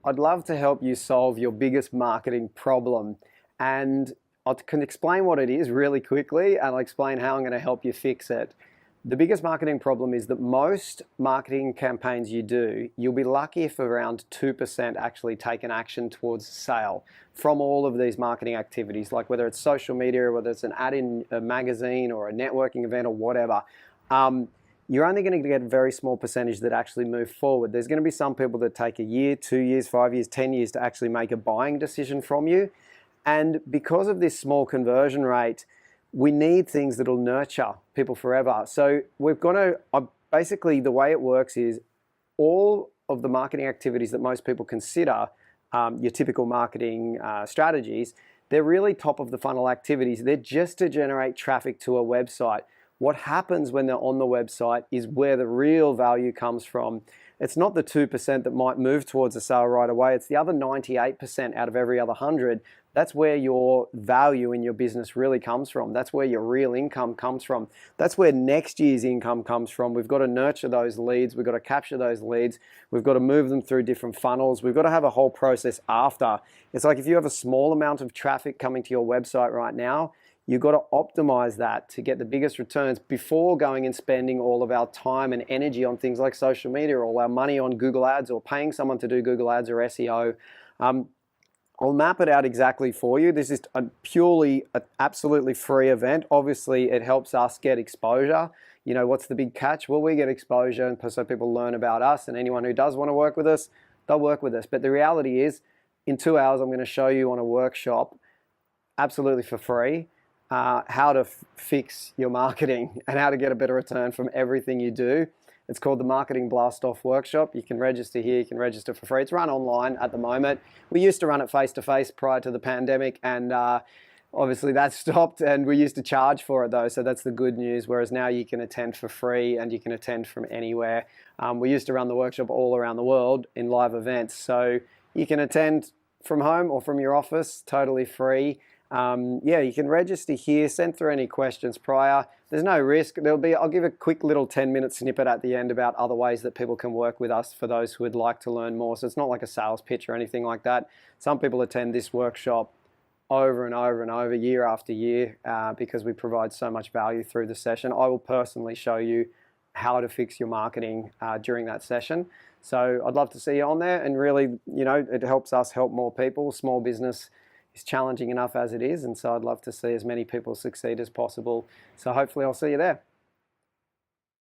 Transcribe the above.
I'd love to help you solve your biggest marketing problem. And I can explain what it is really quickly, and I'll explain how I'm going to help you fix it. The biggest marketing problem is that most marketing campaigns you do, you'll be lucky if around 2% actually take an action towards sale from all of these marketing activities, like whether it's social media, whether it's an ad in a magazine or a networking event or whatever. You're only going to get a very small percentage that actually move forward. There's going to be some people that take a year, 2 years, 5 years, 10 years to actually make a buying decision from you. And because of this small conversion rate, we need things that'll nurture people forever. So we've got to, basically the way it works is all of the marketing activities that most people consider your typical marketing strategies, they're really top of the funnel activities. They're just to generate traffic to a website. What happens when they're on the website is where the real value comes from. It's not the 2% that might move towards a sale right away. It's the other 98% out of every other 100. That's where your value in your business really comes from. That's where your real income comes from. That's where next year's income comes from. We've got to nurture those leads. We've got to capture those leads. We've got to move them through different funnels. We've got to have a whole process after. It's like if you have a small amount of traffic coming to your website right now, you've got to optimize that to get the biggest returns before going and spending all of our time and energy on things like social media, or all our money on Google Ads, or paying someone to do Google Ads or SEO. I'll map it out exactly for you. This is purely an absolutely free event. Obviously, it helps us get exposure. You know, what's the big catch? Well, we get exposure, and so people learn about us, and anyone who does want to work with us, they'll work with us. But the reality is, in 2 hours, I'm going to show you on a workshop, absolutely for free, how to fix your marketing and how to get a better return from everything you do. It's called the Marketing Blast Off Workshop. You can register here, you can register for free. It's run online at the moment. We used to run it face-to-face prior to the pandemic, and obviously that stopped, and we used to charge for it though, so that's the good news, whereas now you can attend for free and you can attend from anywhere. We used to run the workshop all around the world in live events, so you can attend from home or from your office, totally free. Yeah, you can register here, send through any questions prior. There's no risk. I'll give a quick little 10-minute snippet at the end about other ways that people can work with us for those who would like to learn more. So it's not like a sales pitch or anything like that. Some people attend this workshop over and over and over, year after year, because we provide so much value through the session. I will personally show you how to fix your marketing during that session. So I'd love to see you on there, and really, you know, it helps us help more people. Small business is challenging enough as it is, and so I'd love to see as many people succeed as possible. So hopefully I'll see you there.